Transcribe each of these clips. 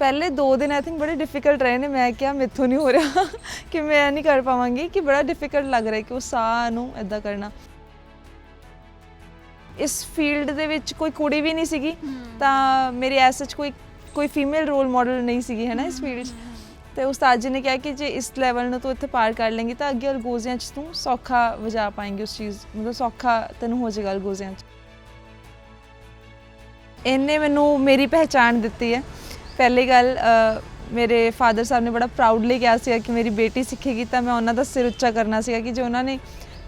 पहले 2 दिन I think बड़े डिफ़िकल्ट रहे ने। मैं क्या मेथों नहीं हो रहा कि मैं नहीं कर पावांगी, कि बड़ा डिफ़िकल्ट लग रहा है कि वो ਸਾਹ ਨੂੰ ਇਦਾਂ ਕਰਨਾ। ਇਸ ਫੀਲਡ ਦੇ ਵਿੱਚ ਕੋਈ ਕੁੜੀ ਵੀ ਨਹੀਂ ਸੀਗੀ, ਤਾਂ ਮੇਰੇ ਐਸ ਸੱਚ ਕੋਈ ਫੀਮੇਲ ਰੋਲ ਮਾਡਲ ਨਹੀਂ ਸੀਗੀ ਹੈ ਨਾ ਇਸ ਫੀਲਡ 'ਚ। ਤੇ ਉਸਤਾਦ ਜੀ ਨੇ ਕਿਹਾ ਕਿ ਜੇ ਇਸ ਲੈਵਲ ਨੂੰ ਤੂੰ ਇੱਥੇ ਪਾਰ ਕਰ ਲੇਂਗੀ ਤਾਂ ਅੱਗੇ ਅਲਗੋਜ਼ਿਆਂ 'ਚ ਤੂੰ ਸੌਖਾ ਵਜਾ ਪਾਏਂਗੀ ਉਸ ਚੀਜ਼, ਮਤਲਬ ਸੌਖਾ ਤੈਨੂੰ ਹੋ ਜਾਏਗਾ ਅਲਗੋਜ਼ਿਆਂ 'ਚ। ਇਹਨੇ ਮੈਨੂੰ ਮੇਰੀ ਪਹਿਚਾਣ ਦਿੱਤੀ ਹੈ। ਪਹਿਲੀ ਗੱਲ, ਮੇਰੇ ਫਾਦਰ ਸਾਹਿਬ ਨੇ ਬੜਾ ਪ੍ਰਾਊਡਲੀ ਕਿਹਾ ਸੀਗਾ ਕਿ ਮੇਰੀ ਬੇਟੀ ਸਿੱਖੇਗੀ ਤਾਂ ਮੈਂ ਉਹਨਾਂ ਦਾ ਸਿਰ ਉੱਚਾ ਕਰਨਾ ਸੀਗਾ, ਕਿ ਜੇ ਉਹਨਾਂ ਨੇ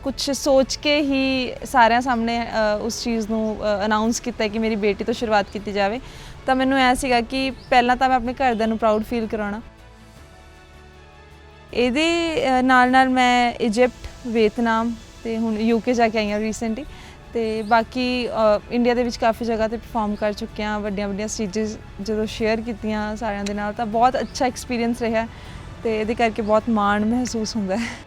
ਕੁਛ ਸੋਚ ਕੇ ਹੀ ਸਾਰਿਆਂ ਸਾਹਮਣੇ ਉਸ ਚੀਜ਼ ਨੂੰ ਅਨਾਊਂਸ ਕੀਤਾ ਕਿ ਮੇਰੀ ਬੇਟੀ ਤੋਂ ਸ਼ੁਰੂਆਤ ਕੀਤੀ ਜਾਵੇ, ਤਾਂ ਮੈਨੂੰ ਐਂ ਸੀਗਾ ਕਿ ਪਹਿਲਾਂ ਤਾਂ ਮੈਂ ਆਪਣੇ ਘਰਦਿਆਂ ਨੂੰ ਪ੍ਰਾਊਡ ਫੀਲ ਕਰਾਉਣਾ। ਇਹਦੇ ਨਾਲ ਨਾਲ ਮੈਂ ਇਜਿਪਟ, ਵੀਅਤਨਾਮ ਅਤੇ ਹੁਣ UK ਜਾ ਕੇ ਆਈ ਹਾਂ ਰੀਸੈਂਟਲੀ, ਅਤੇ ਬਾਕੀ ਇੰਡੀਆ ਦੇ ਵਿੱਚ ਕਾਫੀ ਜਗ੍ਹਾ 'ਤੇ ਪਰਫੋਰਮ ਕਰ ਚੁੱਕੇ ਹਾਂ। ਵੱਡੀਆਂ ਵੱਡੀਆਂ ਸਟੇਜਿਸ ਜਦੋਂ ਸ਼ੇਅਰ ਕੀਤੀਆਂ ਸਾਰਿਆਂ ਦੇ ਨਾਲ, ਤਾਂ ਬਹੁਤ ਅੱਛਾ ਐਕਸਪੀਰੀਅੰਸ ਰਿਹਾ ਅਤੇ ਇਹਦੇ ਕਰਕੇ ਬਹੁਤ ਮਾਣ ਮਹਿਸੂਸ ਹੁੰਦਾ ਹੈ।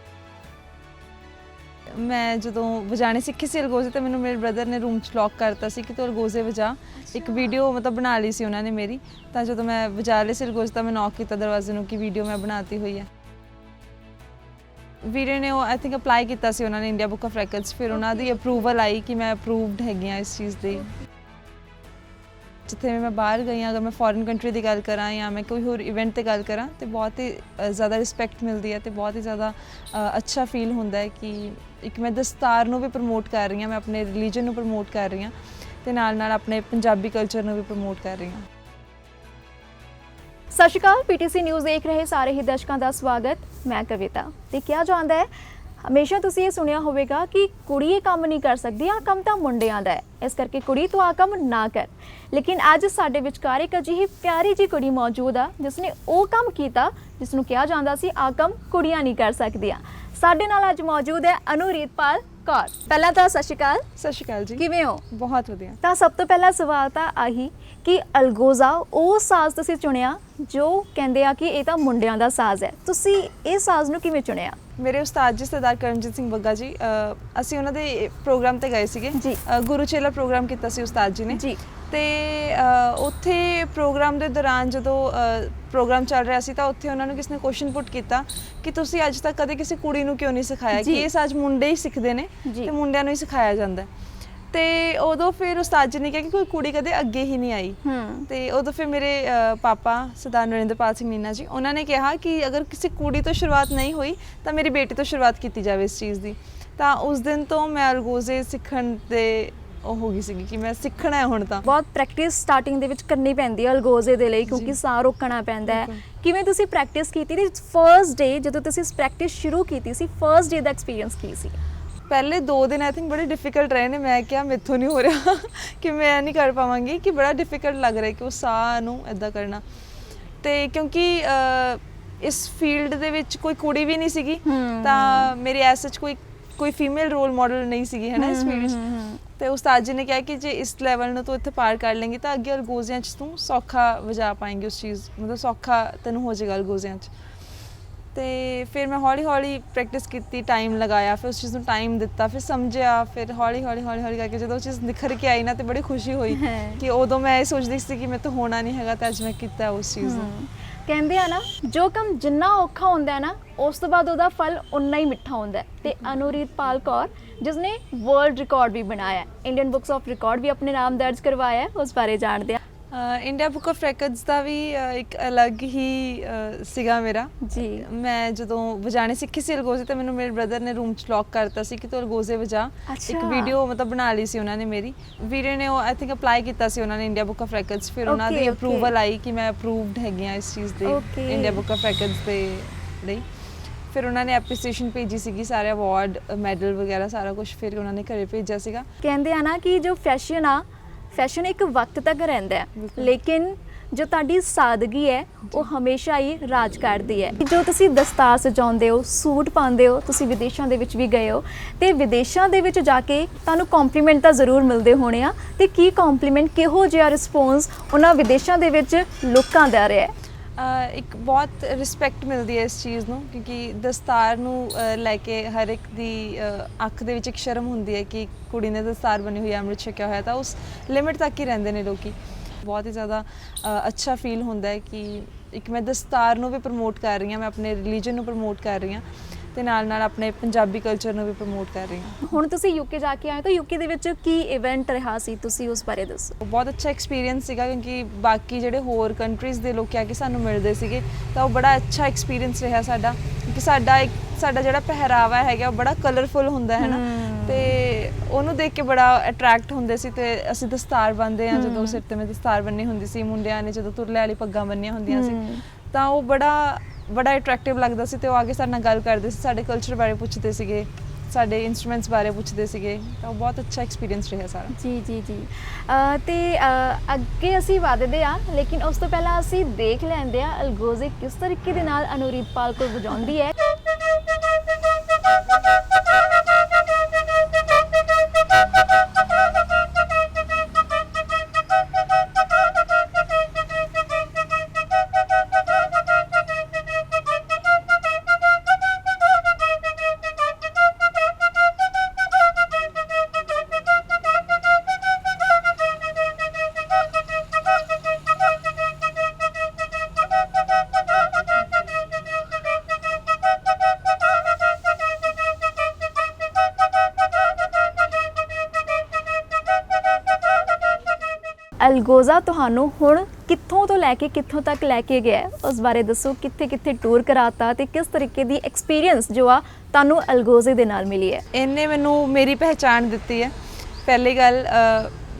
ਮੈਂ ਜਦੋਂ ਵਜਾਣੇ ਸਿੱਖੀ ਸੀ ਅਲਗੋਜ਼ੇ, ਤਾਂ ਮੈਨੂੰ ਮੇਰੇ ਬ੍ਰਦਰ ਨੇ ਰੂਮ 'ਚ ਲੌਕ ਕਰਤਾ ਸੀ ਕਿ ਤੂੰ ਅਲਗੋਜ਼ੇ ਵਜਾ। ਇੱਕ ਵੀਡੀਓ ਮਤਲਬ ਬਣਾ ਲਈ ਸੀ ਉਹਨਾਂ ਨੇ ਮੇਰੀ, ਤਾਂ ਜਦੋਂ ਮੈਂ ਵਜਾ ਲਈ ਸੀ ਅਲਗੋਜ਼ੇ ਤਾਂ ਮੈਂ ਨੌਕ ਕੀਤਾ ਦਰਵਾਜ਼ੇ ਨੂੰ ਕਿ ਵੀਡੀਓ ਮੈਂ ਬਣਾਤੀ ਹੋਈ ਹੈ। ਵੀਰੇ ਨੇ ਉਹ ਆਈ ਥਿੰਕ ਅਪਲਾਈ ਕੀਤਾ ਸੀ ਉਹਨਾਂ ਨੇ ਇੰਡੀਆ ਬੁੱਕ ਆਫ ਰੈਕਰਡਸ, ਫਿਰ ਉਹਨਾਂ ਦੀ ਅਪਰੂਵਲ ਆਈ ਕਿ ਮੈਂ ਅਪਰੂਵਡ ਹੈਗੀ ਹਾਂ ਇਸ ਚੀਜ਼ ਦੀ। ਜਿੱਥੇ ਮੈਂ ਬਾਹਰ ਗਈ ਹਾਂ, ਅਗਰ ਮੈਂ ਫੋਰਨ ਕੰਟਰੀ ਦੀ ਗੱਲ ਕਰਾਂ ਜਾਂ ਮੈਂ ਕੋਈ ਹੋਰ ਇਵੈਂਟ 'ਤੇ ਗੱਲ ਕਰਾਂ, ਤਾਂ ਬਹੁਤ ਹੀ ਜ਼ਿਆਦਾ ਰਿਸਪੈਕਟ ਮਿਲਦੀ ਹੈ ਅਤੇ ਬਹੁਤ ਹੀ ਜ਼ਿਆਦਾ ਅੱਛਾ ਫੀਲ ਹੁੰਦਾ ਹੈ ਕਿ ਇੱਕ ਮੈਂ ਦਸਤਾਰ ਨੂੰ ਵੀ ਪ੍ਰਮੋਟ ਕਰ ਰਹੀ ਹਾਂ, ਮੈਂ ਆਪਣੇ ਰਿਲੀਜਨ ਨੂੰ ਪ੍ਰਮੋਟ ਕਰ ਰਹੀ ਹਾਂ ਅਤੇ ਨਾਲ ਨਾਲ ਆਪਣੇ ਪੰਜਾਬੀ ਕਲਚਰ ਨੂੰ ਵੀ ਪ੍ਰਮੋਟ ਕਰ ਰਹੀ ਹਾਂ। ਸਤਿ ਸ਼੍ਰੀ ਅਕਾਲ, PTC ਨਿਊਜ਼ ਦੇਖ ਰਹੇ ਸਾਰੇ ਹੀ ਦਰਸ਼ਕਾਂ ਦਾ ਸਵਾਗਤ। ਮੈਂ ਕਵਿਤਾ। ਤੇ ਕਿਹਾ ਜਾਂਦਾ ਹੈ, ਹਮੇਸ਼ਾ ਤੁਸੀਂ ਇਹ ਸੁਣਿਆ ਹੋਵੇਗਾ ਕਿ ਕੁੜੀ ਇਹ ਕੰਮ ਨਹੀਂ ਕਰ ਸਕਦੀ, ਆਹ ਕੰਮ ਤਾਂ ਮੁੰਡਿਆਂ ਦਾ ਹੈ, ਇਸ ਕਰਕੇ ਕੁੜੀ ਤੂੰ ਆਹ ਕੰਮ ਨਾ ਕਰ। ਲੇਕਿਨ ਅੱਜ ਸਾਡੇ ਵਿਚਕਾਰ ਇੱਕ ਅਜਿਹੀ ਪਿਆਰੀ ਜਿਹੀ ਕੁੜੀ ਮੌਜੂਦ ਆ ਜਿਸਨੇ ਉਹ ਕੰਮ ਕੀਤਾ ਜਿਸ ਨੂੰ ਕਿਹਾ ਜਾਂਦਾ ਸੀ ਆਹ ਕੰਮ ਕੁੜੀਆਂ ਨਹੀਂ ਕਰ ਸਕਦੀਆਂ। ਸਾਡੇ ਨਾਲ ਅੱਜ ਮੌਜੂਦ ਹੈ ਅਨੂਰੀਤਪਾਲ ਕੌਰ। ਪਹਿਲਾਂ ਤਾਂ ਸਤਿ ਸ਼੍ਰੀ ਅਕਾਲ। ਸਤਿ ਸ਼੍ਰੀ ਅਕਾਲ ਜੀ। ਕਿਵੇਂ ਹੋ? ਬਹੁਤ ਵਧੀਆ। ਤਾਂ ਸਭ ਤੋਂ ਪਹਿਲਾ ਸਵਾਲ ਤਾਂ ਆਹੀ ਕਿ ਅਲਗੋਜ਼ਾ ਉਹ ਸਾਜ਼ ਤੁਸੀਂ ਚੁਣਿਆ ਜੋ ਕਹਿੰਦੇ ਆ ਕਿ ਇਹ ਤਾਂ ਮੁੰਡਿਆਂ ਦਾ ਸਾਜ਼ ਹੈ, ਤੁਸੀਂ ਇਹ ਸਾਜ਼ ਨੂੰ ਕਿਵੇਂ ਚੁਣਿਆ? ਮੇਰੇ ਉਸਤਾਦ ਜੀ ਸਰਦਾਰ ਕਰਮਜੀਤ ਸਿੰਘ ਬੱਗਾ ਜੀ, ਅਸੀਂ ਉਹਨਾਂ ਦੇ ਪ੍ਰੋਗਰਾਮ 'ਤੇ ਗਏ ਸੀਗੇ ਜੀ। ਗੁਰੂ ਚੇਲਾ ਪ੍ਰੋਗਰਾਮ ਕੀਤਾ ਸੀ ਉਸਤਾਦ ਜੀ ਨੇ ਜੀ। ਅਤੇ ਉੱਥੇ ਪ੍ਰੋਗਰਾਮ ਦੇ ਦੌਰਾਨ ਜਦੋਂ ਪ੍ਰੋਗਰਾਮ ਚੱਲ ਰਿਹਾ ਸੀ ਤਾਂ ਉੱਥੇ ਉਹਨਾਂ ਨੂੰ ਕਿਸੇ ਨੇ ਕੁਐਸਚਨ ਪੁੱਟ ਕੀਤਾ ਕਿ ਤੁਸੀਂ ਅੱਜ ਤੱਕ ਕਦੇ ਕਿਸੇ ਕੁੜੀ ਨੂੰ ਕਿਉਂ ਨਹੀਂ ਸਿਖਾਇਆ, ਕਿ ਇਹ ਸਾਜ਼ ਮੁੰਡੇ ਹੀ ਸਿੱਖਦੇ ਨੇ ਅਤੇ ਮੁੰਡਿਆਂ ਨੂੰ ਹੀ ਸਿਖਾਇਆ ਜਾਂਦਾ। ਅਤੇ ਉਦੋਂ ਫਿਰ ਉਸਤਾਦ ਜੀ ਨੇ ਕਿਹਾ ਕਿ ਕੋਈ ਕੁੜੀ ਕਦੇ ਅੱਗੇ ਹੀ ਨਹੀਂ ਆਈ। ਅਤੇ ਉਦੋਂ ਫਿਰ ਮੇਰੇ ਪਾਪਾ ਸਰਦਾਰ ਨਰਿੰਦਰਪਾਲ ਸਿੰਘ ਨੀਨਾ ਜੀ, ਉਹਨਾਂ ਨੇ ਕਿਹਾ ਕਿ ਅਗਰ ਕਿਸੇ ਕੁੜੀ ਤੋਂ ਸ਼ੁਰੂਆਤ ਨਹੀਂ ਹੋਈ ਤਾਂ ਮੇਰੀ ਬੇਟੀ ਤੋਂ ਸ਼ੁਰੂਆਤ ਕੀਤੀ ਜਾਵੇ ਇਸ ਚੀਜ਼ ਦੀ। ਤਾਂ ਉਸ ਦਿਨ ਤੋਂ ਮੈਂ ਅਲਗੋਜ਼ੇ ਸਿੱਖਣ ਦੇ ਉਹ ਹੋ ਗਈ ਸੀਗੀ ਕਿ ਮੈਂ ਸਿੱਖਣਾ ਹੈ ਹੁਣ। ਤਾਂ ਬਹੁਤ ਪ੍ਰੈਕਟਿਸ ਸਟਾਰਟਿੰਗ ਦੇ ਵਿੱਚ ਕਰਨੀ ਪੈਂਦੀ ਹੈ ਅਲਗੋਜ਼ੇ ਦੇ ਲਈ, ਕਿਉਂਕਿ ਸਾਹ ਰੋਕਣਾ ਪੈਂਦਾ ਹੈ। ਕਿਵੇਂ ਤੁਸੀਂ ਪ੍ਰੈਕਟਿਸ ਕੀਤੀ ਤੇ ਫਰਸਟ ਡੇ ਜਦੋਂ ਤੁਸੀਂ ਪ੍ਰੈਕਟਿਸ ਸ਼ੁਰੂ ਕੀਤੀ ਸੀ, ਫਰਸਟ ਡੇ ਦਾ ਐਕਸਪੀਰੀਅੰਸ ਕੀ ਸੀ? ਪਹਿਲੇ 2 ਦਿਨ ਆਈ ਥਿੰਕ ਬੜੇ ਡਿਫਿਕਲਟ ਰਹੇ ਨੇ। ਮੈਂ ਕਿਹਾ ਮੇਥੋਂ ਨਹੀਂ ਹੋ ਰਿਹਾ ਕਿ ਮੈਂ ਨਹੀਂ ਕਰ ਪਾਵਾਂਗੀ, ਕਿ ਬੜਾ ਡਿਫਿਕਲਟ ਲੱਗ ਰਿਹਾ ਕਿ ਉਹ ਸਾਹ ਨੂੰ ਇੱਦਾਂ ਕਰਨਾ। ਅਤੇ ਕਿਉਂਕਿ ਇਸ ਫੀਲਡ ਦੇ ਵਿੱਚ ਕੋਈ ਕੁੜੀ ਵੀ ਨਹੀਂ ਸੀਗੀ, ਤਾਂ ਮੇਰੇ ਐਸ ਸੱਚ ਕੋਈ ਫੀਮੇਲ ਰੋਲ ਮਾਡਲ ਨਹੀਂ ਸੀਗੀ ਹੈ ਨਾ ਇਸ ਫੀਲਡ 'ਚ। ਅਤੇ ਉਸਤਾਦ ਜੀ ਨੇ ਕਿਹਾ ਕਿ ਜੇ ਇਸ ਲੈਵਲ ਨੂੰ ਤੂੰ ਇੱਥੇ ਪਾਰ ਕਰ ਲੇਂਗੀ ਤਾਂ ਅੱਗੇ ਅਲਗੋਜ਼ਿਆਂ 'ਚ ਤੂੰ ਸੌਖਾ ਵਜਾ ਪਾਏਂਗੀ ਉਸ ਚੀਜ਼, ਮਤਲਬ ਸੌਖਾ ਤੈਨੂੰ ਹੋ ਜਾਏਗਾ ਅਲਗੋਜ਼ਿਆਂ 'ਚ। ਅਤੇ ਫਿਰ ਮੈਂ ਹੌਲੀ ਹੌਲੀ ਪ੍ਰੈਕਟਿਸ ਕੀਤੀ, ਟਾਈਮ ਲਗਾਇਆ, ਫਿਰ ਉਸ ਚੀਜ਼ ਨੂੰ ਟਾਈਮ ਦਿੱਤਾ, ਫਿਰ ਸਮਝਿਆ, ਫਿਰ ਹੌਲੀ ਹੌਲੀ ਕਰਕੇ ਜਦੋਂ ਉਹ ਚੀਜ਼ ਨਿਖਰ ਕੇ ਆਈ ਨਾ ਤਾਂ ਬੜੀ ਖੁਸ਼ੀ ਹੋਈ ਕਿ ਉਦੋਂ ਮੈਂ ਇਹ ਸੋਚਦੀ ਸੀ ਕਿ ਮੇਰੇ ਤੋਂ ਹੋਣਾ ਨਹੀਂ ਹੈਗਾ, ਤਾਂ ਅੱਜ ਮੈਂ ਕੀਤਾ ਉਸ ਚੀਜ਼ ਨੂੰ। ਕਹਿੰਦੇ ਆ ਨਾ, ਜੋ ਕੰਮ ਜਿੰਨਾ ਔਖਾ ਹੁੰਦਾ ਹੈ ਨਾ ਉਸ ਤੋਂ ਬਾਅਦ ਉਹਦਾ ਫਲ ਉਨਾ ਹੀ ਮਿੱਠਾ ਹੁੰਦਾ ਹੈ। ਅਤੇ ਅਨੂਰੀਤਪਾਲ ਕੌਰ ਜਿਸਨੇ ਵਰਲਡ ਰਿਕਾਰਡ ਵੀ ਬਣਾਇਆ, ਇੰਡੀਅਨ ਬੁੱਕਸ ਆਫ ਰਿਕਾਰਡ ਵੀ ਆਪਣੇ ਨਾਮ ਦਰਜ ਕਰਵਾਇਆ, ਉਸ ਬਾਰੇ ਜਾਣਦੇ ਹਾਂ। ਇੰਡੀਆ ਬੁੱਕ ਆਫ ਰੈਕਰਡਸ ਦਾ ਵੀ ਇੱਕ ਅਲੱਗ ਹੀ ਸੀਗਾ ਮੇਰਾ ਜੀ। ਮੈਂ ਜਦੋਂ ਵਜਾਣੇ ਸਿੱਖੀ ਸੀ ਅਲਗੋਜ਼ੇ, ਤਾਂ ਮੈਨੂੰ ਮੇਰੇ ਬ੍ਰਦਰ ਨੇ ਰੂਮ 'ਚ ਲੌਕ ਕਰਤਾ ਸੀ ਕਿ ਤੂੰ ਅਲਗੋਜ਼ੇ ਵਜਾ। ਇੱਕ ਵੀਡੀਓ ਮਤਲਬ ਬਣਾ ਲਈ ਸੀ ਉਹਨਾਂ ਨੇ ਮੇਰੀ। ਵੀਰੇ ਨੇ ਉਹ ਆਈ ਥਿੰਕ ਅਪਲਾਈ ਕੀਤਾ ਸੀ ਉਹਨਾਂ ਨੇ ਇੰਡੀਆ ਬੁੱਕ ਆਫ ਰੈਕਰਡਸ, ਫਿਰ ਉਹਨਾਂ ਦੀ ਅਪਰੂਵਲ ਆਈ ਕਿ ਮੈਂ ਅਪਰੂਵਡ ਹੈਗੀ ਹਾਂ ਇਸ ਚੀਜ਼ ਦੀ ਇੰਡੀਆ ਬੁੱਕ ਆਫ ਰੈਕਰਡਸ ਦੇ ਲਈ। ਫਿਰ ਉਹਨਾਂ ਨੇ ਐਪਰੀਸੀਏਸ਼ਨ ਭੇਜੀ ਸੀਗੀ, ਸਾਰੇ ਅਵਾਰਡ ਮੈਡਲ ਵਗੈਰਾ ਸਾਰਾ ਕੁਛ ਫਿਰ ਉਹਨਾਂ ਨੇ ਘਰੇ ਭੇਜਿਆ ਸੀਗਾ। ਕਹਿੰਦੇ ਆ ਨਾ ਕਿ ਜੋ ਫੈਸ਼ਨ ਇੱਕ ਵਕਤ ਤੱਕ ਰਹਿੰਦਾ ਹੈ, ਲੇਕਿਨ ਜੋ ਤੁਹਾਡੀ ਸਾਦਗੀ ਹੈ ਉਹ ਹਮੇਸ਼ਾ ਹੀ ਰਾਜ ਕਰਦੀ ਹੈ। ਜੋ ਤੁਸੀਂ ਦਸਤਾਰ ਸਜਾਉਂਦੇ ਹੋ, ਸੂਟ ਪਾਉਂਦੇ ਹੋ, ਤੁਸੀਂ ਵਿਦੇਸ਼ਾਂ ਦੇ ਵਿੱਚ ਵੀ ਗਏ ਹੋ ਅਤੇ ਵਿਦੇਸ਼ਾਂ ਦੇ ਵਿੱਚ ਜਾ ਕੇ ਤੁਹਾਨੂੰ ਕੰਪਲੀਮੈਂਟ ਤਾਂ ਜ਼ਰੂਰ ਮਿਲਦੇ ਹੋਣੇ ਆ, ਅਤੇ ਕੀ ਕੰਪਲੀਮੈਂਟ, ਕਿਹੋ ਜਿਹਾ ਰਿਸਪੌਂਸ ਉਹਨਾਂ ਵਿਦੇਸ਼ਾਂ ਦੇ ਵਿੱਚ ਲੋਕਾਂ ਦਾ ਰਿਹਾ? ਇੱਕ ਬਹੁਤ ਰਿਸਪੈਕਟ ਮਿਲਦੀ ਹੈ ਇਸ ਚੀਜ਼ ਨੂੰ, ਕਿਉਂਕਿ ਦਸਤਾਰ ਨੂੰ ਲੈ ਕੇ ਹਰ ਇੱਕ ਦੀ ਅੱਖ ਦੇ ਵਿੱਚ ਇੱਕ ਸ਼ਰਮ ਹੁੰਦੀ ਹੈ ਕਿ ਕੁੜੀ ਨੇ ਦਸਤਾਰ ਬਣੀ ਹੋਈ ਹੈ, ਅੰਮ੍ਰਿਤ ਛਕਿਆ ਹੋਇਆ, ਤਾਂ ਉਸ ਲਿਮਿਟ ਤੱਕ ਹੀ ਰਹਿੰਦੇ ਨੇ ਲੋਕ। ਬਹੁਤ ਹੀ ਜ਼ਿਆਦਾ ਅੱਛਾ ਫੀਲ ਹੁੰਦਾ ਹੈ ਕਿ ਇੱਕ ਮੈਂ ਦਸਤਾਰ ਨੂੰ ਵੀ ਪ੍ਰਮੋਟ ਕਰ ਰਹੀ ਹਾਂ, ਮੈਂ ਆਪਣੇ ਰਿਲੀਜਨ ਨੂੰ ਪ੍ਰਮੋਟ ਕਰ ਰਹੀ ਹਾਂ ਤੇ ਨਾਲ ਨਾਲ ਆਪਣੇ ਪੰਜਾਬੀ ਕਲਚਰ ਨੂੰ ਵੀ ਪ੍ਰਮੋਟ ਕਰ ਰਹੀ ਹਾਂ। ਹੁਣ ਤੁਸੀਂ ਯੂਕੇ ਜਾ ਕੇ ਆਏ ਤਾਂ ਯੂਕੇ ਦੇ ਵਿੱਚ ਕੀ ਇਵੈਂਟ ਰਿਹਾ ਸੀ, ਤੁਸੀਂ ਉਸ ਬਾਰੇ ਦੱਸੋ। ਬਹੁਤ ਅੱਛਾ ਐਕਸਪੀਰੀਅੰਸ ਸੀਗਾ ਕਿਉਂਕਿ ਬਾਕੀ ਜਿਹੜੇ ਹੋਰ ਕੰਟਰੀਜ਼ ਦੇ ਲੋਕ ਆ ਕੇ ਸਾਨੂੰ ਮਿਲਦੇ ਸੀਗੇ ਤਾਂ ਉਹ ਬੜਾ ਅੱਛਾ ਐਕਸਪੀਰੀਅੰਸ ਰਿਹਾ ਸਾਡਾ, ਕਿਉਂਕਿ ਸਾਡਾ ਜਿਹੜਾ ਪਹਿਰਾਵਾ ਹੈਗਾ ਉਹ ਬੜਾ ਕਲਰਫੁਲ ਹੁੰਦਾ ਹੈ ਨਾ ਤੇ ਉਹਨੂੰ ਦੇਖ ਕੇ ਬੜਾ ਅਟਰੈਕਟ ਹੁੰਦੇ ਸੀ ਤੇ ਅਸੀਂ ਦਸਤਾਰ ਬੰਨ੍ਹਦੇ ਆ, ਜਦੋਂ ਸਿਰ ਤੇ ਮੈਂ ਦਸਤਾਰ ਬੰਨ੍ਹੀ ਹੁੰਦੀ ਸੀ, ਮੁੰਡਿਆਂ ਨੇ ਜਦੋਂ ਤੁਰਲੇ ਵਾਲੀ ਪੱਗਾਂ ਬੰਨ੍ਹੀਆਂ ਹੁੰਦੀਆਂ ਸੀ ਤਾਂ ਉਹ ਬੜਾ ਅਟਰੈਕਟਿਵ ਲੱਗਦਾ ਸੀ ਤੇ ਉਹ ਆ ਕੇ ਸਾਡੇ ਨਾਲ ਗੱਲ ਕਰਦੇ ਸੀ, ਸਾਡੇ ਕਲਚਰ ਬਾਰੇ ਪੁੱਛਦੇ ਸੀਗੇ, ਸਾਡੇ ਇਨਸਟਰੂਮੈਂਟਸ ਬਾਰੇ ਪੁੱਛਦੇ ਸੀਗੇ ਤਾਂ ਉਹ ਬਹੁਤ ਅੱਛਾ ਐਕਸਪੀਰੀਅੰਸ ਰਿਹਾ ਸਾਰਾ। ਜੀ ਤੇ ਅੱਗੇ ਅਸੀਂ ਵਧਦੇ ਆ, ਲੇਕਿਨ ਉਸ ਤੋਂ ਪਹਿਲਾਂ ਅਸੀਂ ਦੇਖ ਲੈਂਦੇ ਆ ਅਲਗੋਜ਼ੇ ਕਿਸ ਤਰੀਕੇ ਦੇ ਨਾਲ ਅਨੂਰੀਤ ਪਾਲ ਕੋਲ ਵਜਾਉਂਦੀ ਹੈ। ਅਲਗੋਜ਼ਾ ਤੁਹਾਨੂੰ ਹੁਣ ਕਿੱਥੋਂ ਤੋਂ ਲੈ ਕੇ ਕਿੱਥੋਂ ਤੱਕ ਲੈ ਕੇ ਗਿਆ, ਉਸ ਬਾਰੇ ਦੱਸੋ। ਕਿੱਥੇ ਕਿੱਥੇ ਟੂਰ ਕਰਾਤਾ ਤੇ ਕਿਸ ਤਰੀਕੇ ਦੀ ਐਕਸਪੀਰੀਅੰਸ ਜੋ ਆ ਤੁਹਾਨੂੰ ਅਲਗੋਜ਼ੇ ਦੇ ਨਾਲ ਮਿਲੀ ਹੈ। ਇਹਨੇ ਮੈਨੂੰ ਮੇਰੀ ਪਹਿਚਾਣ ਦਿੱਤੀ ਹੈ। ਪਹਿਲੀ ਗੱਲ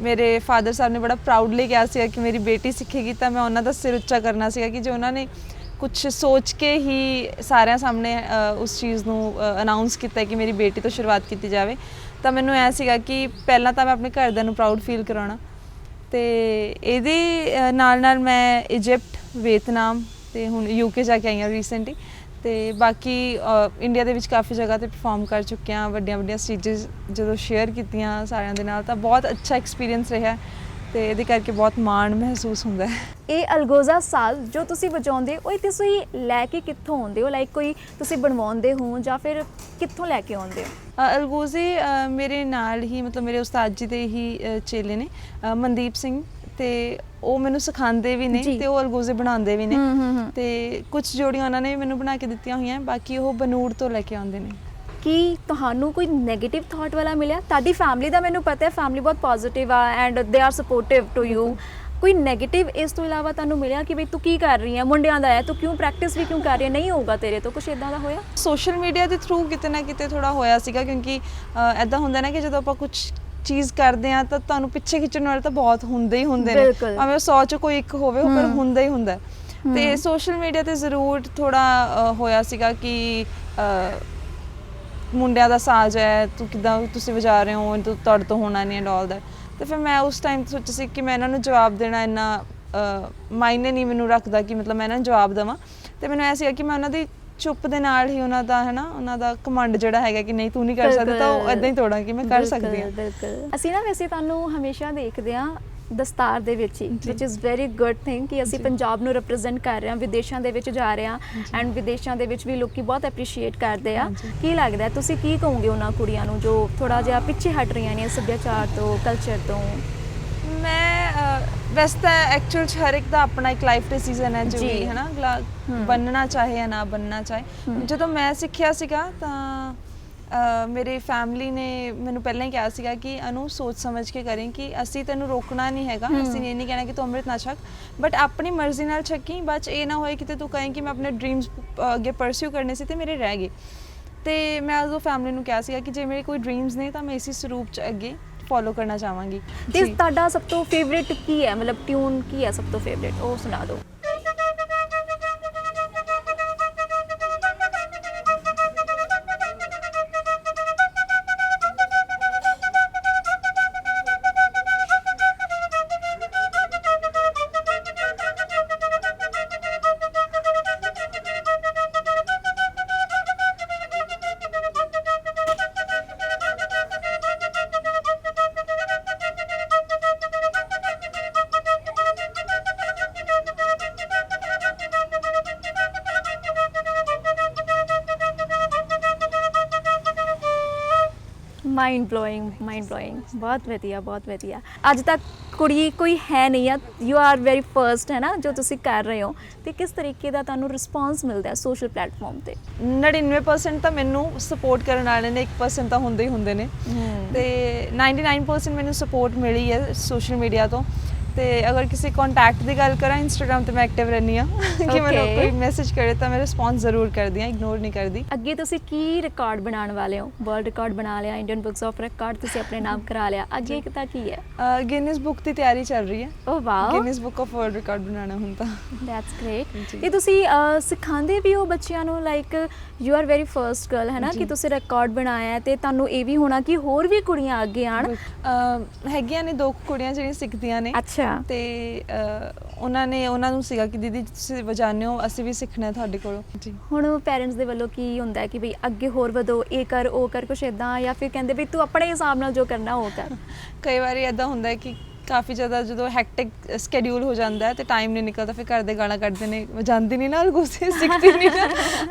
ਮੇਰੇ ਫਾਦਰ ਸਾਹਿਬ ਨੇ ਬੜਾ ਪ੍ਰਾਊਡਲੀ ਕਿਹਾ ਸੀਗਾ ਕਿ ਮੇਰੀ ਬੇਟੀ ਸਿੱਖੇਗੀ ਤਾਂ ਮੈਂ ਉਹਨਾਂ ਦਾ ਸਿਰ ਉੱਚਾ ਕਰਨਾ ਸੀਗਾ ਕਿ ਜੇ ਉਹਨਾਂ ਨੇ ਕੁਝ ਸੋਚ ਕੇ ਹੀ ਸਾਰਿਆਂ ਸਾਹਮਣੇ ਉਸ ਚੀਜ਼ ਨੂੰ ਅਨਾਉਂਸ ਕੀਤਾ ਕਿ ਮੇਰੀ ਬੇਟੀ ਤੋਂ ਸ਼ੁਰੂਆਤ ਕੀਤੀ ਜਾਵੇ ਤਾਂ ਮੈਨੂੰ ਐ ਸੀਗਾ ਕਿ ਪਹਿਲਾਂ ਤਾਂ ਮੈਂ ਆਪਣੇ ਘਰਦਿਆਂ ਨੂੰ ਪ੍ਰਾਊਡ ਫੀਲ ਕਰਾਉਣਾ ਤੇ ਇਹਦੇ ਨਾਲ ਮੈਂ ਇਜਿਪਟ, ਵੀਅਤਨਾਮ ਤੇ ਹੁਣ ਯੂਕੇ ਜਾ ਕੇ ਆਈ ਹਾਂ ਰੀਸੈਂਟਲੀ ਤੇ ਬਾਕੀ ਇੰਡੀਆ ਦੇ ਵਿੱਚ ਕਾਫੀ ਜਗ੍ਹਾ ਤੇ ਪਰਫਾਰਮ ਕਰ ਚੁੱਕੇ ਹਾਂ, ਵੱਡੀਆਂ ਸਟੇਜਸ ਜਦੋਂ ਸ਼ੇਅਰ ਕੀਤੀਆਂ ਸਾਰਿਆਂ ਦੇ ਨਾਲ ਤਾਂ ਬਹੁਤ ਅੱਛਾ ਐਕਸਪੀਰੀਅੰਸ ਰਿਹਾ ਤੇ ਇਹਦੇ ਕਰਕੇ ਬਹੁਤ ਮਾਣ ਮਹਿਸੂਸ ਹੁੰਦਾ ਹੈ। ਇਹ ਅਲਗੋਜ਼ਾ ਸਾਜ਼ ਜੋ ਤੁਸੀਂ ਵਜਾਉਂਦੇ ਹੋ, ਇਹ ਤੁਸੀਂ ਲੈ ਕੇ ਕਿੱਥੋਂ ਆਉਂਦੇ ਹੋ? ਲਾਈਕ ਕੋਈ ਤੁਸੀਂ ਬਣਵਾਉਂਦੇ ਹੋ ਜਾਂ ਫਿਰ ਕਿੱਥੋਂ ਲੈ ਕੇ ਆਉਂਦੇ ਹੋ? ਅਲਗੋਜ਼ੇ ਮੇਰੇ ਨਾਲ ਹੀ ਮਤਲਬ ਮੇਰੇ ਉਸਤਾਦ ਜੀ ਦੇ ਹੀ ਚੇਲੇ ਨੇ, ਮਨਦੀਪ ਸਿੰਘ, ਤੇ ਉਹ ਮੈਨੂੰ ਸਿਖਾਉਂਦੇ ਵੀ ਨੇ ਤੇ ਉਹ ਅਲਗੋਜ਼ੇ ਬਣਾਉਂਦੇ ਵੀ ਨੇ ਤੇ ਕੁਝ ਜੋੜੀਆਂ ਉਹਨਾਂ ਨੇ ਵੀ ਮੈਨੂੰ ਬਣਾ ਕੇ ਦਿੱਤੀਆਂ ਹੋਈਆਂ, ਬਾਕੀ ਉਹ ਬਨੂੜ ਤੋਂ ਲੈ ਕੇ ਆਉਂਦੇ ਨੇ। ਕੀ ਤੁਹਾਨੂੰ ਕੋਈ ਨੈਗੇਟਿਵ ਥਾਟ ਵਾਲਾ ਮਿਲਿਆ? ਤੁਹਾਡੀ ਫੈਮਿਲੀ ਦਾ ਮੈਨੂੰ ਪਤਾ ਹੈ, ਫੈਮਿਲੀ ਬਹੁਤ ਪੋਜ਼ਿਟਿਵ ਆ and they are supportive to you. ਕੋਈ ਨੈਗੇਟਿਵ ਇਸ ਤੋਂ ਇਲਾਵਾ ਤੁਹਾਨੂੰ ਮਿਲਿਆ ਕਿ ਬਈ ਤੂੰ ਕੀ ਕਰ ਰਹੀ ਹੈ, ਮੁੰਡਿਆਂ ਦਾ ਹੈ, ਤੂੰ ਕਿਉਂ ਪ੍ਰੈਕਟਿਸ ਵੀ ਕਿਉਂ ਕਰ ਰਹੀ ਹੈ, ਨਹੀਂ ਹੋਊਗਾ ਤੇਰੇ ਤੋਂ? ਕੁਝ ਇਦਾਂ ਦਾ ਹੋਇਆ? ਸੋਸ਼ਲ ਮੀਡੀਆ ਦੇ ਥਰੂ ਕਿਤੇ ਨਾ ਕਿਤੇ ਥੋੜਾ ਹੋਇਆ ਸੀਗਾ ਕਿਉਂਕਿ ਐਦਾਂ ਹੁੰਦਾ ਨਾ ਕਿ ਜਦੋਂ ਆਪਾਂ ਕੁਝ ਚੀਜ਼ ਕਰਦੇ ਆ ਤਾਂ ਤੁਹਾਨੂੰ ਪਿੱਛੇ ਖਿੱਚਣ ਵਾਲੇ ਤਾਂ ਬਹੁਤ ਹੁੰਦੇ ਹੀ ਹੁੰਦੇ ਨੇ, ਭਾਵੇਂ 100 ਚ ਕੋਈ ਇੱਕ ਹੋਵੇ ਪਰ ਹੁੰਦਾ ਹੀ ਹੁੰਦਾ ਤੇ ਸੋਸ਼ਲ ਮੀਡੀਆ ਤੇ ਜ਼ਰੂਰ ਥੋੜਾ ਹੋਇਆ ਸੀਗਾ ਕਿ ਮੁੰਡਿਆਂ ਦਾ ਸਾਜ਼ ਹੈ, ਤੂੰ ਕਿੱਦਾਂ ਤੁਸੀਂ ਵਜਾ ਰਹੇ ਹੋ, ਤੁਹਾਡੇ ਤੋਂ ਹੋਣਾ ਨਹੀਂ ਐਂਡ ਆਲ ਦੈਟ। ਤੇ ਫਿਰ ਮੈਂ ਉਸ ਟਾਈਮ ਸੋਚਿਆ ਸੀ ਕਿ ਮੈਂ ਇਹਨਾਂ ਨੂੰ ਜਵਾਬ ਦੇਣਾ ਇੰਨਾ ਮਾਇਨੇ ਨਹੀਂ ਮੈਨੂੰ ਰੱਖਦਾ ਕਿ ਮਤਲਬ ਮੈਂ ਇਹਨਾਂ ਨੂੰ ਜਵਾਬ ਦੇਵਾਂ ਤੇ ਮੈਨੂੰ ਐ ਸੀਗਾ ਕਿ ਮੈਂ ਉਹਨਾਂ ਦੀ ਚੁੱਪ ਦੇ ਨਾਲ ਹੀ ਉਹਨਾਂ ਦਾ ਹੈ ਨਾ ਉਹਨਾਂ ਦਾ ਕਮਾਂਡ ਜਿਹੜਾ ਹੈਗਾ ਕਿ ਨਹੀਂ ਤੂੰ ਨਹੀਂ ਕਰ ਸਕਦਾ ਤਾਂ ਉਹ ਇਦਾਂ ਹੀ ਤੋੜਾਂਗੀ, ਮੈਂ ਕਰ ਸਕਦੀ ਹਾਂ। ਬਿਲਕੁਲ ਅਸੀਂ ਨਾ ਵੈਸੇ ਤੁਹਾਨੂੰ ਹਮੇਸ਼ਾ ਦੇਖਦੇ ਹਾਂ ਦਸਤਾਰ ਦੇ ਵਿੱਚ ਹੀ, ਵਿਚ ਇਜ਼ ਵੈਰੀ ਗੁੱਡ ਥਿੰਗ ਕਿ ਅਸੀਂ ਪੰਜਾਬ ਨੂੰ ਰਿਪਰੈਜ਼ੈਂਟ ਕਰ ਰਹੇ ਹਾਂ, ਵਿਦੇਸ਼ਾਂ ਦੇ ਵਿੱਚ ਜਾ ਰਹੇ ਹਾਂ ਐਂਡ ਵਿਦੇਸ਼ਾਂ ਦੇ ਵਿੱਚ ਵੀ ਲੋਕੀ ਬਹੁਤ ਐਪਰੀਸ਼ੀਏਟ ਕਰਦੇ ਆ। ਕੀ ਲੱਗਦਾ ਤੁਸੀਂ ਕੀ ਕਹੋਗੇ ਉਹਨਾਂ ਕੁੜੀਆਂ ਨੂੰ ਜੋ ਥੋੜਾ ਜਿਹਾ ਪਿੱਛੇ ਹਟ ਰਹੀਆਂ ਨੇ ਸੱਭਿਆਚਾਰ ਤੋਂ, ਕਲਚਰ ਤੋਂ? ਮੈਂ ਵੈਸੇ ਤਾਂ ਐਕਚੁਅਲ 'ਚ ਹਰ ਇੱਕ ਦਾ ਆਪਣਾ ਇੱਕ ਲਾਈਫ ਡਿਸੀਜ਼ਨ ਹੈ ਜੋ ਵੀ ਹੈ ਨਾ ਬਣਨਾ ਚਾਹੇ ਜਾਂ ਨਾ ਬਣਨਾ ਚਾਹੇ। ਜਦੋਂ ਮੈਂ ਸਿੱਖਿਆ ਸੀਗਾ ਤਾਂ ਮੇਰੇ ਫੈਮਿਲੀ ਨੇ ਮੈਨੂੰ ਪਹਿਲਾਂ ਹੀ ਕਿਹਾ ਸੀਗਾ ਕਿ ਅਨੂ ਸੋਚ ਸਮਝ ਕੇ ਕਰੀਂ ਕਿ ਅਸੀਂ ਤੈਨੂੰ ਰੋਕਣਾ ਨਹੀਂ ਹੈਗਾ, ਅਸੀਂ ਇਹ ਨਹੀਂ ਕਹਿਣਾ ਕਿ ਤੂੰ ਅੰਮ੍ਰਿਤ ਨਾ ਛਕ, ਬਟ ਆਪਣੀ ਮਰਜ਼ੀ ਨਾਲ ਛਕੀ, ਬਾਅਦ 'ਚ ਇਹ ਨਾ ਹੋਏ ਕਿਤੇ ਤੂੰ ਕਹੀਂ ਕਿ ਮੈਂ ਆਪਣੇ ਡ੍ਰੀਮਸ ਅੱਗੇ ਪਰਸਿਊ ਕਰਨੇ ਸੀ ਤੇ ਮੇਰੇ ਰਹਿ ਗਏ। ਤੇ ਮੈਂ ਉਦੋਂ ਫੈਮਿਲੀ ਨੂੰ ਕਿਹਾ ਸੀਗਾ ਕਿ ਜੇ ਮੇਰੇ ਕੋਈ ਡ੍ਰੀਮਸ ਨੇ ਤਾਂ ਮੈਂ ਇਸੇ ਸਰੂਪ 'ਚ ਅੱਗੇ ਫੋਲੋ ਕਰਨਾ ਚਾਹਾਂਗੀ। ਤੇ ਤੁਹਾਡਾ ਸਭ ਤੋਂ ਫੇਵਰੇਟ ਕੀ ਹੈ, ਮਤਲਬ ਟਿਊਨ ਕੀ ਹੈ ਸਭ ਤੋਂ ਫੇਵਰੇਟ, ਉਹ ਸੁਣਾ ਦਿਓ। ਮਾਈਂਡ ਬਲੋਇੰਗ ਬਹੁਤ ਵਧੀਆ, ਬਹੁਤ ਵਧੀਆ। ਅੱਜ ਤੱਕ ਕੁੜੀ ਕੋਈ ਹੈ ਨਹੀਂ ਆ, ਯੂ ਆਰ ਵੈਰੀ ਫਰਸਟ, ਹੈ ਨਾ, ਜੋ ਤੁਸੀਂ ਕਰ ਰਹੇ ਹੋ, ਤੇ ਕਿਸ ਤਰੀਕੇ ਦਾ ਤੁਹਾਨੂੰ ਰਿਸਪੌਂਸ ਮਿਲਦਾ ਹੈ ਸੋਸ਼ਲ ਪਲੇਟਫਾਰਮ ਤੇ? 99% ਤਾਂ ਮੈਨੂੰ ਸਪੋਰਟ ਕਰਨ ਵਾਲੇ ਨੇ, 1% ਤਾਂ ਹੁੰਦੇ ਹੀ ਹੁੰਦੇ ਨੇ, ਤੇ 99% ਮੈਨੂੰ ਸਪੋਰਟ ਮਿਲੀ ਹੈ ਸੋਸ਼ਲ ਮੀਡੀਆ ਤੋਂ। ਤੇ ਅਗਰ ਕਿਸੇ ਕੰਟੈਕਟ ਦੀ ਗੱਲ ਕਰਾਂ, ਇੰਸਟਾਗ੍ਰਾਮ ਤੇ ਮੈਂ ਐਕਟਿਵ ਰਹਿੰਦੀ ਹਾਂ ਕਿ ਮੈਨੂੰ ਕੋਈ ਮੈਸੇਜ ਕਰੇ ਤਾਂ ਮੈਂ ਰਿਸਪੌਂਸ ਜ਼ਰੂਰ ਕਰਦੀ ਹਾਂ, ਇਗਨੋਰ ਨਹੀਂ ਕਰਦੀ। ਅੱਗੇ ਤੁਸੀਂ ਕੀ ਰਿਕਾਰਡ ਬਣਾਉਣ ਵਾਲੇ ਹੋ? ਵਰਲਡ ਰਿਕਾਰਡ ਬਣਾ ਲਿਆ, ਇੰਡੀਅਨ ਬੁੱਕਸ ਆਫ ਰਿਕਾਰਡ ਤੁਸੀਂ ਆਪਣੇ ਨਾਮ ਕਰਾ ਲਿਆ, ਅੱਗੇ ਤਾਂ ਕੀ ਹੈ? ਗਿਨੀਜ਼ ਬੁੱਕ ਦੀ ਤਿਆਰੀ ਚੱਲ ਰਹੀ ਹੈ। Oh wow, Guinness book of world record ਬਣਾਉਣਾ ਹੁਣ ਤਾਂ। That's great. ਤੇ ਤੁਸੀਂ ਸਿਖਾਉਂਦੇ ਵੀ ਹੋ ਬੱਚਿਆਂ ਨੂੰ, like you are very first girl, ਹੈ ਨਾ, ਕਿ ਤੁਸੀਂ ਰਿਕਾਰਡ ਬਣਾਇਆ ਤੇ ਤੁਹਾਨੂੰ ਇਹ ਵੀ ਹੋਣਾ ਕਿ ਹੋਰ ਵੀ ਕੁੜੀਆਂ ਅੱਗੇ ਆਣ? ਹੈਗੀਆਂ ਨੇ 2 ਕੁੜੀਆਂ ਜਿਹੜੀਆਂ ਸਿੱਖਦੀਆਂ ਨੇ, ਅੱਛਾ। ਤੇ ਉਹਨਾਂ ਨੂੰ ਸੀਗਾ ਕਿ ਦੀਦੀ ਤੁਸੀਂ ਵਜਾਉਂਦੇ ਹੋ, ਅਸੀਂ ਵੀ ਸਿੱਖਣਾ ਹੈ ਤੁਹਾਡੇ ਕੋਲੋਂ ਜੀ। ਹੁਣ ਪੈਰੈਂਟਸ ਦੇ ਵੱਲੋਂ ਕੀ ਹੁੰਦਾ ਹੈ ਕਿ ਬਈ ਅੱਗੇ ਹੋਰ ਵਧੋ, ਇਹ ਕਰ ਉਹ ਕਰ, ਕੁਛ ਇਦਾਂ, ਜਾਂ ਫਿਰ ਕਹਿੰਦੇ ਵੀ ਤੂੰ ਆਪਣੇ ਹਿਸਾਬ ਨਾਲ ਜੋ ਕਰਨਾ ਉਹ ਕਰ? ਕਈ ਵਾਰੀ ਇੱਦਾਂ ਹੁੰਦਾ ਹੈ ਕਿ ਕਾਫੀ ਜ਼ਿਆਦਾ ਜਦੋਂ ਹੈਕਟਿਕ ਸਕੇਡਿਊਲ ਹੋ ਜਾਂਦਾ ਹੈ ਤੇ ਟਾਈਮ ਨਹੀਂ ਨਿਕਲਦਾ, ਫਿਰ ਘਰ ਦੇ ਗਾਲਾਂ ਕੱਢਦੇ ਨੇ, ਵਜਾਉਂਦੀ ਨਹੀਂ ਨਾਲ ਗੁੱਸੇ, ਸਿੱਖਦੀ ਨਹੀਂ ਨਾ,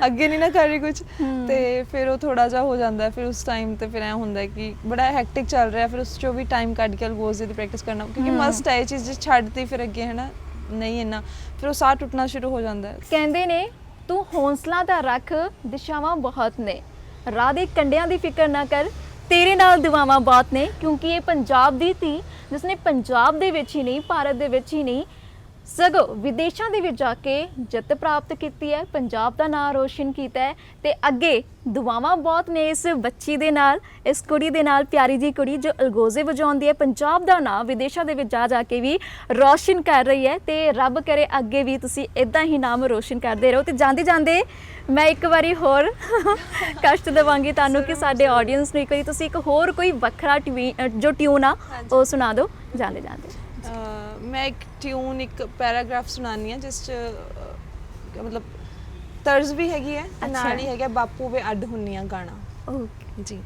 ਅੱਗੇ ਨਹੀਂ ਨਾ ਕਰ ਰਹੀ ਕੁਝ, ਤੇ ਫਿਰ ਉਹ ਥੋੜਾ ਜਿਹਾ ਹੋ ਜਾਂਦਾ ਹੈ। ਫਿਰ ਉਸ ਟਾਈਮ ਤੇ ਫਿਰ ਐਂ ਹੁੰਦਾ ਹੈ ਕਿ ਬੜਾ ਹੈਕਟਿਕ ਚੱਲ ਰਿਹਾ, ਫਿਰ ਉਸ 'ਚੋਂ ਵੀ ਟਾਈਮ ਕੱਢ ਕੇ ਅਲਗੋਜ਼ੇ ਦੀ ਪ੍ਰੈਕਟਿਸ ਕਰਨਾ, ਕਿਉਂਕਿ ਮਸਟ ਹੈ ਇਹ ਚੀਜ਼, ਜੇ ਛੱਡਤੀ ਫਿਰ ਅੱਗੇ ਹੈ ਨਾ ਨਹੀਂ ਇੰਨਾ, ਫਿਰ ਉਹ ਸਾਹ ਟੁੱਟਣਾ ਸ਼ੁਰੂ ਹੋ ਜਾਂਦਾ ਹੈ। ਕਹਿੰਦੇ ਨੇ ਤੂੰ ਹੌਸਲਾ ਤਾਂ ਰੱਖ, ਦਿਸ਼ਾਵਾਂ ਬਹੁਤ ਨੇ, ਰਾਹ ਦੇ ਕੰਢਿਆਂ ਦੀ ਫਿਕਰ ਨਾ ਕਰ, ਤੇਰੇ ਨਾਲ ਦੁਆਵਾਂ ਬਹੁਤ ਨੇ, ਕਿਉਂਕਿ ਇਹ ਪੰਜਾਬ ਦੀ ਧੀ ਜਿਸਨੇ ਪੰਜਾਬ ਦੇ ਵਿੱਚ ਹੀ ਨਹੀਂ, ਭਾਰਤ ਦੇ ਵਿੱਚ ਹੀ ਨਹੀਂ, ਸਗੋਂ ਵਿਦੇਸ਼ਾਂ ਦੇ ਵਿੱਚ ਜਾ ਕੇ ਜਿੱਤ ਪ੍ਰਾਪਤ ਕੀਤੀ ਹੈ, ਪੰਜਾਬ ਦਾ ਨਾਮ ਰੋਸ਼ਨ ਕੀਤਾ ਹੈ, ਤੇ ਅੱਗੇ ਦੁਆਵਾਂ ਬਹੁਤ ਨੇ ਇਸ ਬੱਚੀ ਦੇ ਨਾਲ, ਇਸ ਕੁੜੀ ਦੇ ਨਾਲ, ਪਿਆਰੀ ਜੀ ਕੁੜੀ ਜੋ ਅਲਗੋਜ਼ੇ ਵਜਾਉਂਦੀ ਹੈ, ਪੰਜਾਬ ਦਾ ਨਾਮ ਵਿਦੇਸ਼ਾਂ ਦੇ ਵਿੱਚ ਜਾ ਕੇ ਵੀ ਰੋਸ਼ਨ ਕਰ ਰਹੀ ਹੈ, ਤੇ ਰੱਬ ਕਰੇ ਅੱਗੇ ਵੀ ਤੁਸੀਂ ਇਦਾਂ ਹੀ ਨਾਮ ਰੋਸ਼ਨ ਕਰਦੇ ਰਹੋ। ਤੇ ਜਾਂਦੇ ਜਾਂਦੇ ਮੈਂ ਇੱਕ ਵਾਰੀ ਹੋਰ ਕਸ਼ਟ ਦੇਵਾਂਗੀ ਤੁਹਾਨੂੰ ਕਿ ਸਾਡੇ ਆਡੀਅנס ਨੂੰ ਇੱਕ ਵਾਰੀ ਤੁਸੀਂ ਇੱਕ ਹੋਰ ਕੋਈ ਵੱਖਰਾ ਜੋ ਟਿਊਨ ਆ ਉਹ ਸੁਣਾ ਦਿਓ ਜਾਂਦੇ ਜਾਂਦੇ। ਮੈਂ ਇੱਕ ਟਿਊਨ, ਇੱਕ ਪੈਰਾਗ੍ਰਾਫ ਸੁਣਾਨੀ ਆ ਜਿਸ 'ਚ ਮਤਲਬ ਤਰਜ਼ ਵੀ ਹੈਗੀ ਹੈ, ਨਾਲ ਹੀ ਹੈਗਾ ਬਾਪੂ ਵੇ ਅੱਡ ਹੁੰਨੀਆਂ ਗਾਣਾ। ਓਕੇ ਜੀ।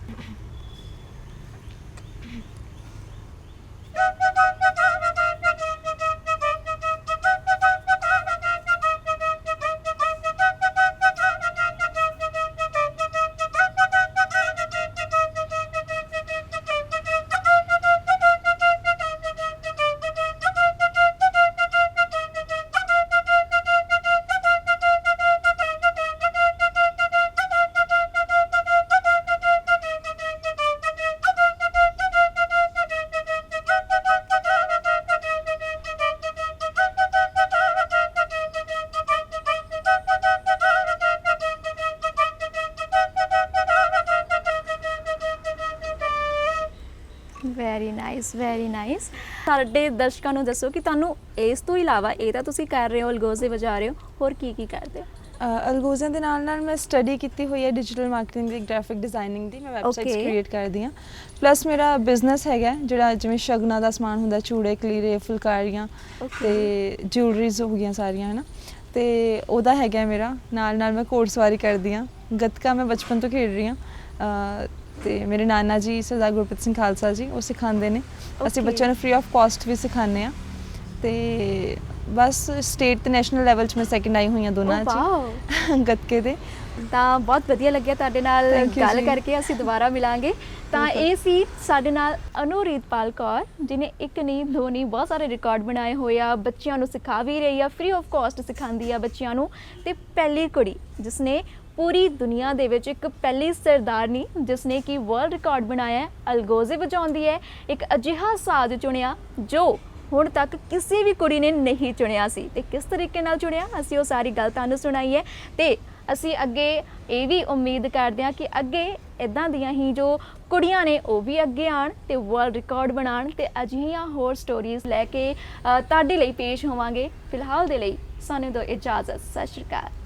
Very nice, very nice. ਸਾਡੇ ਦਰਸ਼ਕਾਂ ਨੂੰ ਦੱਸੋ ਕਿ ਤੁਹਾਨੂੰ ਇਸ ਤੋਂ ਇਲਾਵਾ, ਇਹ ਤਾਂ ਤੁਸੀਂ ਕਰ ਰਹੇ ਹੋ, ਅਲਗੋਜ਼ੇ ਵਜਾ ਰਹੇ ਹੋ, ਹੋਰ ਕੀ ਕੀ ਕਰਦੇ ਹੋ? ਅਲਗੋਜ਼ਿਆਂ ਦੇ ਨਾਲ ਨਾਲ ਮੈਂ ਸਟੱਡੀ ਕੀਤੀ ਹੋਈ ਹੈ ਡਿਜੀਟਲ ਮਾਰਕੀਟਿੰਗ ਦੀ, ਗ੍ਰਾਫਿਕ ਡਿਜ਼ਾਈਨਿੰਗ ਦੀ, ਮੈਂ ਵੈਬਸਾਈਟਸ ਕ੍ਰੀਏਟ ਕਰਦੀ ਹਾਂ। ਪਲੱਸ ਮੇਰਾ ਬਿਜ਼ਨਸ ਹੈਗਾ ਜਿਹੜਾ ਜਿਵੇਂ ਸ਼ਗਨਾਂ ਦਾ ਸਮਾਨ ਹੁੰਦਾ, ਚੂੜੇ, ਕਲੀਰੇ, ਫੁਲਕਾਰੀਆਂ ਤੇ ਜਿਊਲਰੀਜ਼ ਹੋ ਗਈਆਂ ਸਾਰੀਆਂ, ਹੈ ਨਾ, ਤੇ ਉਹਦਾ ਹੈਗਾ ਮੇਰਾ। ਨਾਲ ਨਾਲ ਮੈਂ ਘੋੜਸਵਾਰੀ ਕਰਦੀ ਹਾਂ, ਗੱਤਕਾ ਮੈਂ ਬਚਪਨ ਤੋਂ ਖੇਡ ਰਹੀ ਹਾਂ, ਤੇ ਮੇਰੇ ਨਾਨਾ ਜੀ ਸਰਦਾਰ ਗੁਰਪ੍ਰੀਤ ਸਿੰਘ ਖਾਲਸਾ ਜੀ ਉਹ ਸਿਖਾਉਂਦੇ ਨੇ। ਅਸੀਂ ਬੱਚਿਆਂ ਨੂੰ ਫ੍ਰੀ ਆਫ ਕਾਸਟ ਵੀ ਸਿਖਾਉਂਦੇ ਹਾਂ, ਤੇ ਬਸ ਸਟੇਟ ਤੇ ਨੈਸ਼ਨਲ ਲੈਵਲ 'ਚ ਮੈਂ ਸੈਕਿੰਡ ਆਈ ਹੋਈ ਹਾਂ ਦੋਨਾਂ 'ਚ ਗੱਤਕੇ ਦੇ। ਤਾਂ ਬਹੁਤ ਵਧੀਆ ਲੱਗਿਆ ਤੁਹਾਡੇ ਨਾਲ ਗੱਲ ਕਰਕੇ, ਅਸੀਂ ਦੁਬਾਰਾ ਮਿਲਾਂਗੇ। ਤਾਂ ਇਹ ਸੀ ਸਾਡੇ ਨਾਲ ਅਨੂਰੀਤਪਾਲ ਕੌਰ, ਜਿਹਨੇ ਇੱਕ ਨਹੀਂ ਦੋ ਨਹੀਂ ਬਹੁਤ ਸਾਰੇ ਰਿਕਾਰਡ ਬਣਾਏ ਹੋਏ ਆ, ਬੱਚਿਆਂ ਨੂੰ ਸਿਖਾ ਵੀ ਰਹੀ ਆ, ਫ੍ਰੀ ਆਫ ਕਾਸਟ ਸਿਖਾਉਂਦੀ ਆ ਬੱਚਿਆਂ ਨੂੰ, ਤੇ ਪਹਿਲੀ ਕੁੜੀ ਜਿਸਨੇ ਪੂਰੀ ਦੁਨੀਆ ਦੇ ਵਿੱਚ, ਇੱਕ ਪਹਿਲੀ ਸਰਦਾਰਨੀ ਜਿਸਨੇ ਕਿ ਵਰਲਡ ਰਿਕਾਰਡ ਬਣਾਇਆ ਹੈ, ਅਲਗੋਜ਼ੇ ਵਜਾਉਂਦੀ ਹੈ, ਇੱਕ ਅਜਿਹਾ ਸਾਜ਼ ਚੁਣਿਆ ਜੋ ਹੁਣ ਤੱਕ ਕਿਸੇ ਵੀ ਕੁੜੀ ਨੇ ਨਹੀਂ ਚੁਣਿਆ ਸੀ, ਤੇ ਕਿਸ ਤਰੀਕੇ ਨਾਲ ਚੁਣਿਆ ਅਸੀਂ ਉਹ ਸਾਰੀ ਗੱਲ ਤੁਹਾਨੂੰ ਸੁਣਾਈ ਹੈ। ਤੇ ਅਸੀਂ ਅੱਗੇ ਇਹ ਵੀ ਉਮੀਦ ਕਰਦੇ ਹਾਂ ਕਿ ਅੱਗੇ ਇੱਦਾਂ ਦੀਆਂ ਹੀ ਜੋ ਕੁੜੀਆਂ ਨੇ ਉਹ ਵੀ ਅੱਗੇ ਆਉਣ ਤੇ ਵਰਲਡ ਰਿਕਾਰਡ ਬਣਾਉਣ, ਤੇ ਅਜਿਹੀਆਂ ਹੋਰ ਸਟੋਰੀਜ਼ ਲੈ ਕੇ ਤੁਹਾਡੇ ਲਈ ਪੇਸ਼ ਹੋਵਾਂਗੇ। ਫਿਲਹਾਲ ਦੇ ਲਈ ਸਾਨੂੰ ਦਿਓ ਇਜਾਜ਼ਤ, ਸਤਿ ਸ਼੍ਰੀ ਅਕਾਲ।